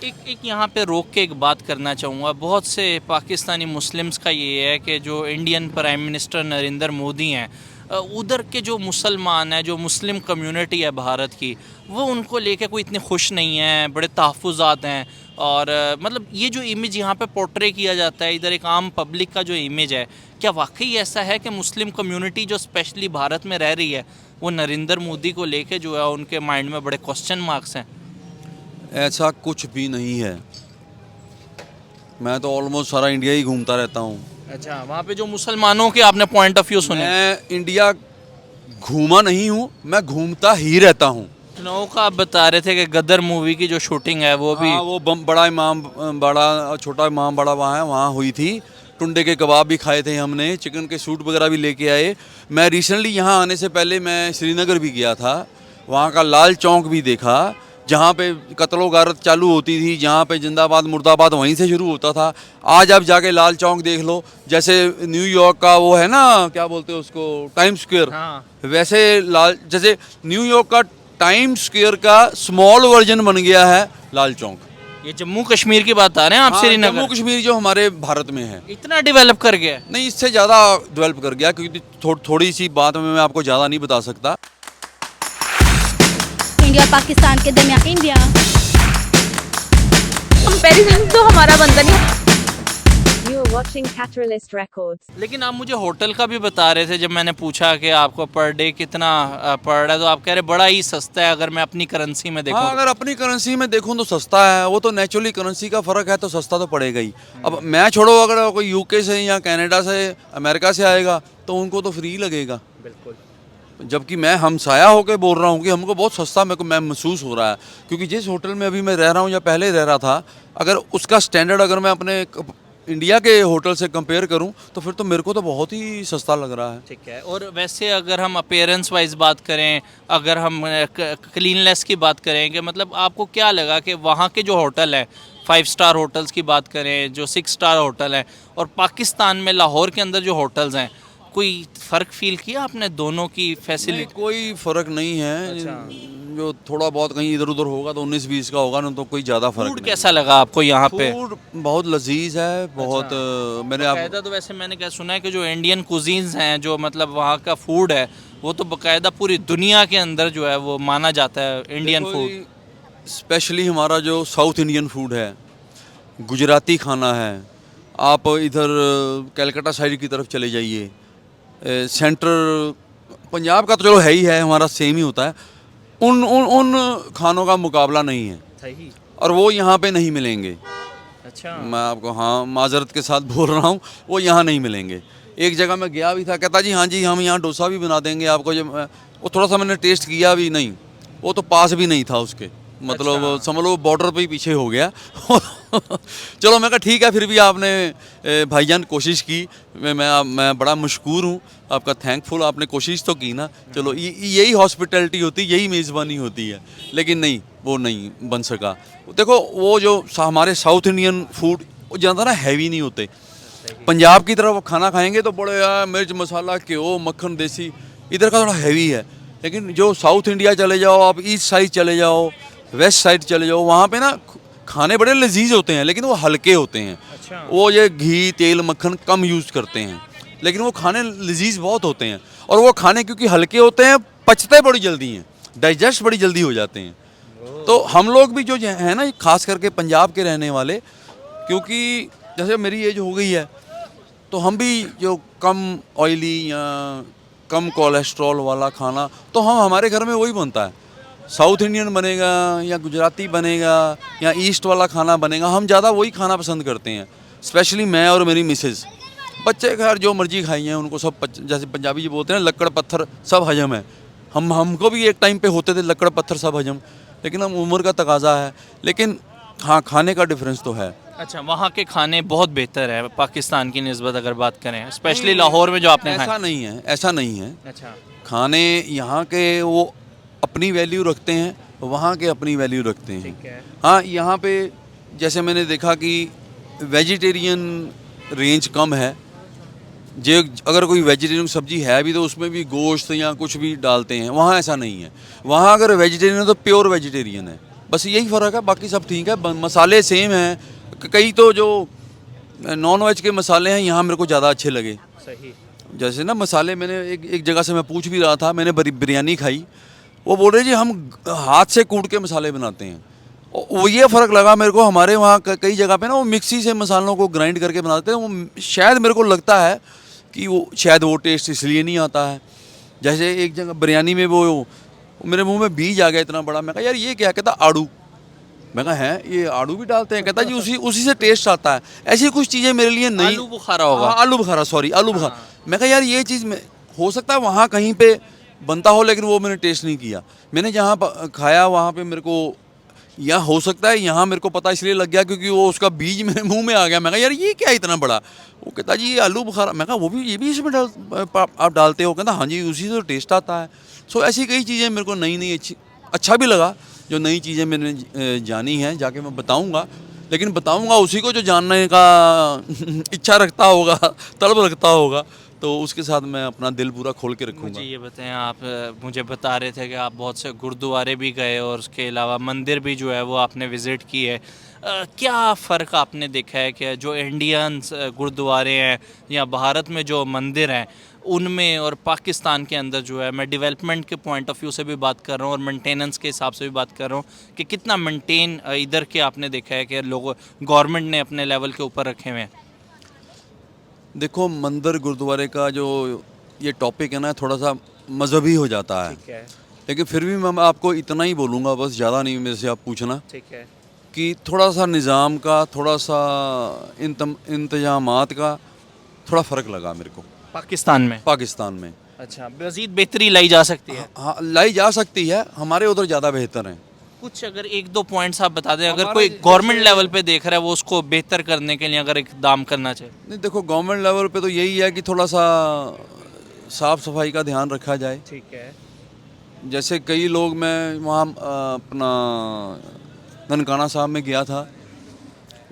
एक यहाँ पे रोक के एक बात करना चाहूँगा। बहुत से पाकिस्तानी मुस्लिम्स का ये है कि जो Indian prime minister Narendra Modi हैं, उधर के जो मुसलमान हैं, जो मुस्लिम कम्युनिटी है भारत की, वो उनको लेके कोई इतने खुश नहीं हैं, बड़े तहफ़्फ़ुज़ात हैं। और मतलब ये जो इमेज यहाँ पे पोर्ट्रे किया जाता है, इधर एक आम पब्लिक का जो इमेज है, क्या वाकई ऐसा है कि मुस्लिम कम्युनिटी जो स्पेशली भारत में रह रही है, वो नरेंद्र मोदी को लेके जो है उनके माइंड में बड़े क्वेश्चन मार्क्स हैं? ऐसा कुछ भी नहीं है। मैं तो ऑलमोस्ट सारा इंडिया ही घूमता रहता हूँ। अच्छा, वहाँ पे जो मुसलमानों के आपने पॉइंट ऑफ व्यू सुने? मैं इंडिया घूमा नहीं हूँ, मैं घूमता ही रहता हूँ। लखनऊ का आप बता रहे थे कि गदर मूवी की जो शूटिंग है वो भी। हाँ, वो बड़ा इमाम बड़ा और छोटा इमाम बड़ा वहाँ हुई थी। टुंडे के कबाब भी खाए थे हमने, चिकन के सूट वगैरह भी लेके आए। मैं रिसेंटली यहाँ आने से पहले मैं श्रीनगर भी गया था, वहाँ का लाल चौक भी देखा, जहाँ पे कत्लो गारत चालू होती थी, जहाँ पे जिंदाबाद मुर्दाबाद वहीं से शुरू होता था। आज आप जाके लाल चौक देख लो, जैसे न्यूयॉर्क का वो है ना, क्या बोलते हैं उसको, टाइम स्क्वायर। हाँ। वैसे जैसे न्यूयॉर्क का टाइम स्क्वायर का स्मॉल वर्जन बन गया है लाल चौक। ये जम्मू कश्मीर की बात आ रहे हैं आप? हाँ, श्रीनगर जम्मू कश्मीर जो हमारे भारत में है, इतना डेवलप कर गया है? नहीं इससे ज़्यादा डेवलप कर गया, क्योंकि थोड़ी सी बात में मैं आपको ज़्यादा नहीं बता सकता। इंडिया और पाकिस्तान के दरमियान इंडिया कंपैरिजन तो हमारा बनता नहीं। You are watching Cateralist Records. लेकिन आप मुझे होटल का भी बता रहे थे, जब मैंने पूछा कि आपको पर डे कितना पड़ रहा है, तो आप कह रहे बड़ा ही सस्ता है अगर मैं अपनी करेंसी में देखूं। हाँ, अगर अपनी करेंसी में देखूं तो सस्ता है। वो तो नेचुरली करेंसी का फ़र्क है, तो सस्ता तो पड़ेगा ही। अब मैं छोड़ो, अगर कोई यूके से या कनाडा से, अमेरिका से आएगा तो उनको तो फ्री लगेगा। बिल्कुल। जबकि मैं हमसाया होकर बोल रहा हूँ कि हमको बहुत सस्ता मेरे को मैं महसूस हो रहा है, क्योंकि जिस होटल में अभी मैं रह रहा हूँ या पहले रह रहा था, अगर उसका स्टैंडर्ड अगर मैं अपने इंडिया के होटल से कंपेयर करूं तो फिर तो मेरे को तो बहुत ही सस्ता लग रहा है। ठीक है। और वैसे अगर हम अपीयरेंस वाइज बात करें, अगर हम क्लीननेस की बात करें, कि मतलब आपको क्या लगा कि वहाँ के जो होटल है, 5 स्टार होटल्स की बात करें, जो 6 स्टार होटल है, और पाकिस्तान में लाहौर के अंदर जो होटल्स हैं, कोई फ़र्क फील किया आपने दोनों की फैसिलिटी? कोई फ़र्क नहीं है। अच्छा। जो थोड़ा बहुत कहीं इधर उधर होगा तो 19-20 का होगा ना, तो कोई ज़्यादा फ़र्क फूड नहीं। कैसा लगा आपको यहाँ पे? फूड बहुत लजीज है, बहुत मैंने आप बाकायदा तो वैसे मैंने क्या सुना है कि जो इंडियन कुजीन्स हैं, जो मतलब वहाँ का फूड है, वो तो बाकायदा पूरी दुनिया के अंदर जो है वो माना जाता है इंडियन फूड। स्पेशली हमारा जो साउथ इंडियन फूड है, गुजराती खाना है, आप इधर कलकत्ता साइड की तरफ चले जाइए, सेंट्रल पंजाब का तो चलो है ही है, हमारा सेम ही होता है, उन खानों का मुकाबला नहीं है, सही। और वो यहाँ पे नहीं मिलेंगे। अच्छा। मैं आपको हाँ माजरत के साथ बोल रहा हूँ, वो यहाँ नहीं मिलेंगे। एक जगह मैं गया भी था, कहता जी हाँ जी हम यहाँ डोसा भी बना देंगे आपको। जब वो थोड़ा सा मैंने टेस्ट किया भी नहीं, वो तो पास भी नहीं था उसके, मतलब अच्छा। समझ लो बॉर्डर पे ही पीछे हो गया। चलो मैं कहा ठीक है, फिर भी आपने भाईजान कोशिश की, मैं बड़ा मशकूर हूँ आपका, थैंकफुल, आपने कोशिश तो की ना। चलो यही हॉस्पिटैलिटी होती, यही मेज़बानी होती है। लेकिन नहीं, वो नहीं बन सका। देखो वो जो हमारे साउथ इंडियन फूड वो ज़्यादा ना हैवी नहीं होते। पंजाब की तरफ खाना खाएंगे तो बड़े मिर्च मसाला घ्यो मक्खन देसी, इधर का थोड़ा हैवी है। लेकिन जो साउथ इंडिया चले जाओ, आप ईस्ट साइड चले जाओ, वेस्ट साइड चले जाओ, वहाँ पे ना खाने बड़े लजीज होते हैं, लेकिन वो हल्के होते हैं। अच्छा। वो ये घी तेल मक्खन कम यूज़ करते हैं, लेकिन वो खाने लजीज बहुत होते हैं। और वो खाने क्योंकि हल्के होते हैं, पचते बड़ी जल्दी हैं, डाइजेस्ट बड़ी जल्दी हो जाते हैं। तो हम लोग भी जो है ना, खास करके पंजाब के रहने वाले, क्योंकि जैसे मेरी एज हो गई है, तो हम भी जो कम ऑयली या कम कोलेस्ट्रॉल वाला खाना, तो हमारे घर में वही बनता है। साउथ इंडियन बनेगा या गुजराती बनेगा या ईस्ट वाला खाना बनेगा, हम ज़्यादा वही खाना पसंद करते हैं। स्पेशली मैं और मेरी मिसेज़। बच्चे खैर जो मर्जी खाई हैं, उनको सब जैसे पंजाबी जी बोलते हैं लक्कड़ पत्थर सब हजम है। हमको भी एक टाइम पे होते थे लक्कड़ पत्थर सब हजम, लेकिन हम उम्र का तकाजा है। लेकिन हाँ, खाने का डिफरेंस तो है। अच्छा, वहाँ के खाने बहुत बेहतर है पाकिस्तान की निस्बत अगर बात करें, स्पेशली लाहौर में जो आपने ऐसा खाया। नहीं है, ऐसा नहीं है। अच्छा। खाने यहाँ के वो अपनी वैल्यू रखते हैं, वहाँ के अपनी वैल्यू रखते हैं। ठीक है। हाँ, यहाँ पे जैसे मैंने देखा कि वेजिटेरियन रेंज कम है। जो अगर कोई वेजिटेरियन सब्जी है भी तो उसमें भी गोश्त या कुछ भी डालते हैं, वहाँ ऐसा नहीं है। वहाँ अगर वेजिटेरियन है तो प्योर वेजिटेरियन है, बस यही फ़र्क है, बाकी सब ठीक है, मसाले सेम हैं। कई तो जो नॉन वेज के मसाले हैं यहाँ मेरे को ज़्यादा अच्छे लगे। सही। जैसे ना मसाले मैंने एक जगह से मैं पूछ भी रहा था, मैंने बिरयानी खाई, वो बोल रहे जी हम हाथ से कूट के मसाले बनाते हैं। वो ये फ़र्क लगा मेरे को, हमारे वहाँ कई जगह पे ना वो मिक्सी से मसालों को ग्राइंड करके बनाते हैं, वो शायद मेरे को लगता है कि वो शायद वो टेस्ट इसलिए नहीं आता है। जैसे एक जगह बिरयानी में वो मेरे मुंह में बीज आ गया इतना बड़ा, मैं कहा यार ये क्या, कहता आड़ू। मैं कहा है ये आड़ू भी डालते हैं, कहता जी उसी से टेस्ट आता है। ऐसी कुछ चीज़ें मेरे लिए नहीं। आलू बुखारा होगा। हाँ, आलू बुखारा, सॉरी आलू बुखारा। मैं कहा यार ये चीज़ में हो सकता है वहाँ कहीं पे बनता हो, लेकिन वो मैंने टेस्ट नहीं किया। मैंने जहाँ खाया वहाँ पे मेरे को, या हो सकता है यहाँ मेरे को पता इसलिए लग गया क्योंकि वो उसका बीज मेरे मुंह में आ गया। मैं कहा यार ये क्या इतना बड़ा, वो कहता जी ये आलू बुखारा। मैं कहा ये भी इसमें आप डालते हो, कहता हाँ जी उसी से टेस्ट आता है। सो ऐसी कई चीज़ें मेरे को नई अच्छा भी लगा, जो नई चीज़ें मैंने जानी हैं, जाके मैं बताऊँगा, लेकिन बताऊँगा उसी को जो जानने का इच्छा रखता होगा, तलब रखता होगा, तो उसके साथ मैं अपना दिल पूरा खोल के रखूँगा। मुझे ये बताएं, आप मुझे बता रहे थे कि आप बहुत से गुरुद्वारे भी गए और उसके अलावा मंदिर भी जो है वो आपने विज़िट की है। क्या फ़र्क आपने देखा है कि जो इंडियंस गुरुद्वारे हैं या भारत में जो मंदिर हैं उनमें और पाकिस्तान के अंदर जो है, मैं डेवलपमेंट के पॉइंट ऑफ व्यू से भी बात कर रहा हूँ और मेंटेनेंस के हिसाब से भी बात कर रहा हूँ कि कितना मेंटेन इधर के आपने देखा है कि लोग गवर्नमेंट ने अपने लेवल के ऊपर रखे हुए हैं? देखो मंदिर गुरुद्वारे का जो ये टॉपिक है ना, थोड़ा सा मजहबी हो जाता है, ठीक है, लेकिन फिर भी मैं आपको इतना ही बोलूँगा, बस ज़्यादा नहीं मेरे से आप पूछना, ठीक है, कि थोड़ा सा निज़ाम का, थोड़ा सा इंतजामात का थोड़ा फ़र्क लगा मेरे को पाकिस्तान में। पाकिस्तान में। अच्छा, मज़ीद बेहतरी लाई जा सकती है। हाँ लाई जा सकती है, हमारे उधर ज़्यादा बेहतर हैं। कुछ अगर एक दो पॉइंट्स आप बता दें, अगर हमारे कोई गवर्नमेंट लेवल पे देख रहा है वो उसको बेहतर करने के लिए अगर इकदाम करना चाहे। नहीं देखो गवर्नमेंट लेवल पे तो यही है कि थोड़ा सा साफ़ सफाई का ध्यान रखा जाए। ठीक है। जैसे कई लोग, मैं वहाँ अपना ननकाना साहब में गया था,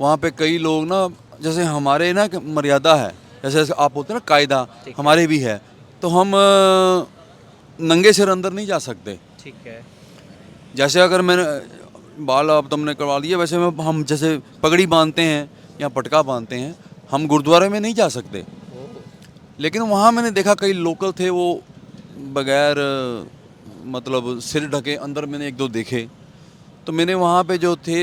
वहाँ पे कई लोग ना, जैसे हमारे ना मर्यादा है, जैसे आप बोलते हैं ना कायदा, हमारे भी है, तो हम नंगे सिर अंदर नहीं जा सकते। ठीक है। जैसे अगर मैंने बाल अब तुमने करवा लिए, वैसे हम जैसे पगड़ी बांधते हैं या पटका बांधते हैं, हम गुरुद्वारे में नहीं जा सकते। लेकिन वहाँ मैंने देखा कई लोकल थे, वो बगैर मतलब सिर ढके अंदर, मैंने एक दो देखे, तो मैंने वहाँ पे जो थे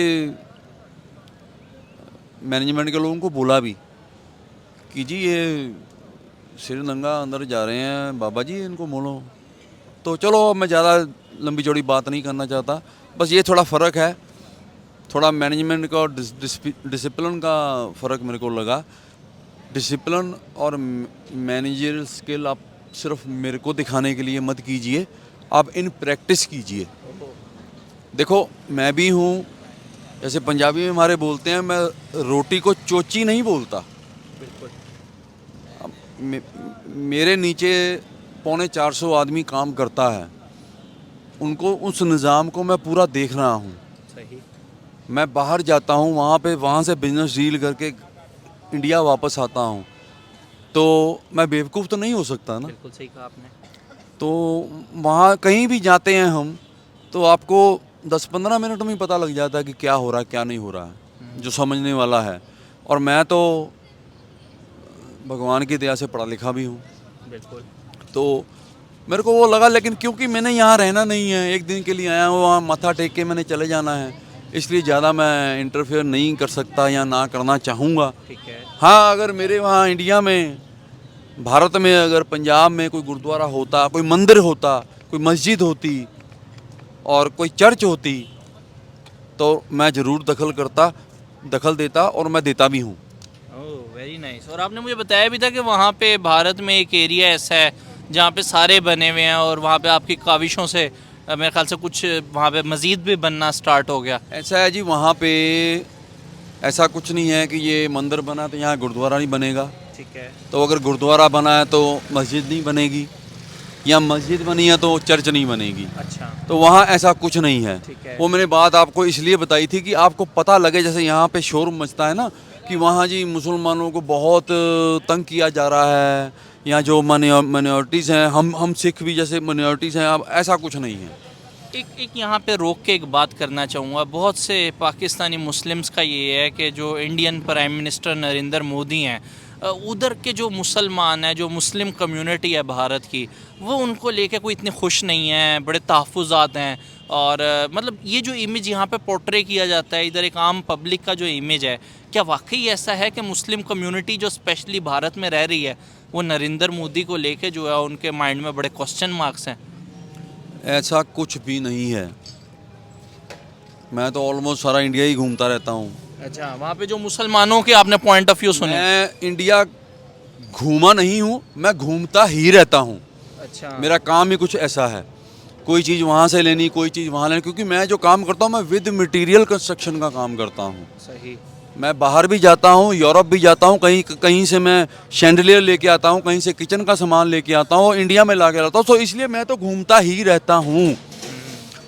मैनेजमेंट के लोगों को बोला भी कि जी ये सिर नंगा अंदर जा रहे हैं, बाबा जी इनको मोलो। तो चलो मैं ज़्यादा लंबी चौड़ी बात नहीं करना चाहता, बस ये थोड़ा फ़र्क है, थोड़ा मैनेजमेंट का और डिसिप्लिन का फ़र्क मेरे को लगा। डिसिप्लिन और मैनेजर स्किल आप सिर्फ मेरे को दिखाने के लिए मत कीजिए, आप इन प्रैक्टिस कीजिए। देखो मैं भी हूँ, जैसे पंजाबी में हमारे बोलते हैं, मैं रोटी को चोची नहीं बोलता। बिल्कुल। मेरे नीचे 350 आदमी काम करता है, उनको उस निज़ाम को मैं पूरा देख रहा हूँ। सही। मैं बाहर जाता हूँ, वहाँ से बिजनेस डील करके इंडिया वापस आता हूँ, तो मैं बेवकूफ़ तो नहीं हो सकता ना। बिल्कुल सही कहा आपने। तो वहाँ कहीं भी जाते हैं हम, तो आपको 10-15 मिनट में ही पता लग जाता है कि क्या हो रहा है क्या नहीं हो रहा है, जो समझने वाला है। और मैं तो भगवान की दया से पढ़ा लिखा भी हूँ, बिल्कुल। तो मेरे को वो लगा, लेकिन क्योंकि मैंने यहाँ रहना नहीं है, एक दिन के लिए आया हूँ, वहाँ माथा टेक के मैंने चले जाना है, इसलिए ज़्यादा मैं इंटरफेयर नहीं कर सकता या ना करना चाहूँगा। ठीक है। हाँ अगर मेरे वहाँ इंडिया में, भारत में, अगर पंजाब में कोई गुरुद्वारा होता, कोई मंदिर होता, कोई मस्जिद होती और कोई चर्च होती, तो मैं ज़रूर दखल देता और मैं देता भी हूँ। Oh very nice. और आपने मुझे बताया भी था कि वहाँ पे भारत में एक एरिया ऐसा है जहाँ पे सारे बने हुए हैं और वहाँ पे आपकी काविशों से मेरे ख्याल से कुछ वहाँ पे मस्जिद भी बनना स्टार्ट हो गया। ऐसा है जी, वहाँ पे ऐसा कुछ नहीं है कि ये मंदिर बना तो यहाँ गुरुद्वारा नहीं बनेगा। ठीक है। तो अगर गुरुद्वारा बना है तो मस्जिद नहीं बनेगी, या मस्जिद बनी है तो चर्च नहीं बनेगी। अच्छा। तो वहाँ ऐसा कुछ नहीं है। ठीक है। वो मैंने बात आपको इसलिए बताई थी कि आपको पता लगे, जैसे यहाँ पे शोर मचता है ना कि वहाँ जी मुसलमानों को बहुत तंग किया जा रहा है, या जो माइनॉरिटीज़ हैं, हम सिख भी जैसे माइनॉरिटीज़ हैं, अब ऐसा कुछ नहीं है। एक यहाँ पे रोक के एक बात करना चाहूँगा। बहुत से पाकिस्तानी मुस्लिम्स का ये है कि जो Indian prime minister Narendra Modi हैं, उधर के जो मुसलमान हैं, जो मुस्लिम कम्युनिटी है भारत की, वो उनको लेके कोई इतने खुश नहीं हैं, बड़े तहफ़्फ़ुज़ात हैं। और मतलब ये जो इमेज यहाँ पे पोर्ट्रे किया जाता है, इधर एक आम पब्लिक का जो इमेज है, क्या वाकई ऐसा है कि मुस्लिम कम्युनिटी जो स्पेशली भारत में रह रही है, वो नरेंद्र मोदी को लेके जो है उनके माइंड में बड़े क्वेश्चन मार्क्स हैं? ऐसा कुछ भी नहीं है। मैं तो ऑलमोस्ट सारा इंडिया ही घूमता रहता हूँ। अच्छा, वहाँ पे जो मुसलमानों के आपने पॉइंट ऑफ व्यू सुने? मैं इंडिया घूमा नहीं हूँ, मैं घूमता ही रहता हूँ। अच्छा, मेरा काम ही कुछ ऐसा है, कोई चीज़ वहाँ से लेनी, कोई चीज़ वहाँ लेनी, क्योंकि मैं जो काम करता हूँ मैं विद मटेरियल कंस्ट्रक्शन का काम करता हूँ। सही। मैं बाहर भी जाता हूँ, यूरोप भी जाता हूँ, कहीं कहीं से मैं शैंडलियर लेके आता हूँ, कहीं से किचन का सामान लेके आता हूँ और इंडिया में ला के लाता हूँ। तो इसलिए मैं तो घूमता ही रहता हूँ।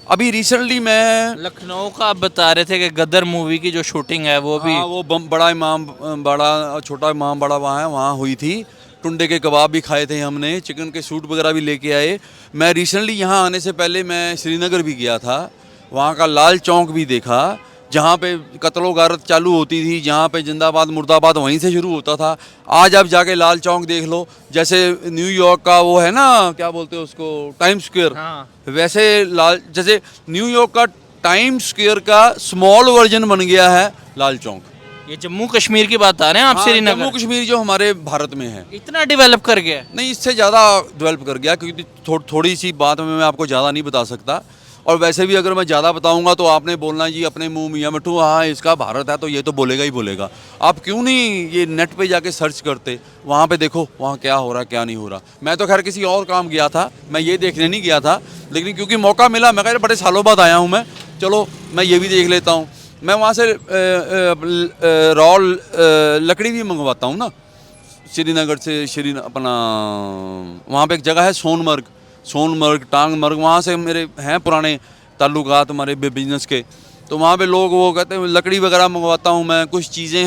अभी रिसेंटली मैं लखनऊ का आप बता रहे थे कि गदर मूवी की जो शूटिंग है वो भी, हाँ, वो बड़ा इमाम बड़ा छोटा इमाम बड़ा वहाँ हुई थी। टुंडे के कबाब भी खाए थे हमने, चिकन के सूट वगैरह भी लेके आए। मैं रिसेंटली यहाँ आने से पहले मैं श्रीनगर भी गया था, वहाँ का लाल चौक भी देखा, जहाँ पे कत्लो गारत चालू होती थी, जहाँ पे जिंदाबाद मुर्दाबाद वहीं से शुरू होता था। आज आप जाके लाल चौक देख लो, जैसे न्यूयॉर्क का वो है ना, क्या बोलते हैं उसको, टाइम स्क्वायर, हाँ, वैसे जैसे न्यूयॉर्क का टाइम स्क्वायर का स्मॉल वर्जन बन गया है लाल चौक। ये जम्मू कश्मीर की बात आ रहे हैं आप? हाँ, श्रीनगर जम्मू कश्मीर जो हमारे भारत में है, इतना डेवलप कर गया है? नहीं इससे ज़्यादा डेवलप कर गया, क्योंकि थोड़ी सी बात में मैं आपको ज़्यादा नहीं बता सकता। और वैसे भी अगर मैं ज़्यादा बताऊंगा तो आपने बोलना जी अपने मुंह मियाँ मिट्ठू, हाँ इसका भारत है तो ये तो बोलेगा ही बोलेगा। आप क्यों नहीं ये नेट पे जाके सर्च करते, वहाँ पे देखो वहाँ क्या हो रहा क्या नहीं हो रहा। मैं तो खैर किसी और काम गया था, मैं ये देखने नहीं गया था, लेकिन क्योंकि मौका मिला, मैं कह बड़े सालों बाद आया हूँ मैं, चलो मैं ये भी देख लेता हूँ। मैं वहाँ से रॉ लकड़ी भी मंगवाता हूँ ना, श्रीनगर से अपना वहाँ पे एक जगह है सोनमर्ग टांगमर्ग, वहाँ से मेरे हैं पुराने ताल्लुकात हमारे बिजनेस के, तो वहाँ पे लोग वो कहते हैं लकड़ी वगैरह मंगवाता हूँ मैं, कुछ चीज़ें हैं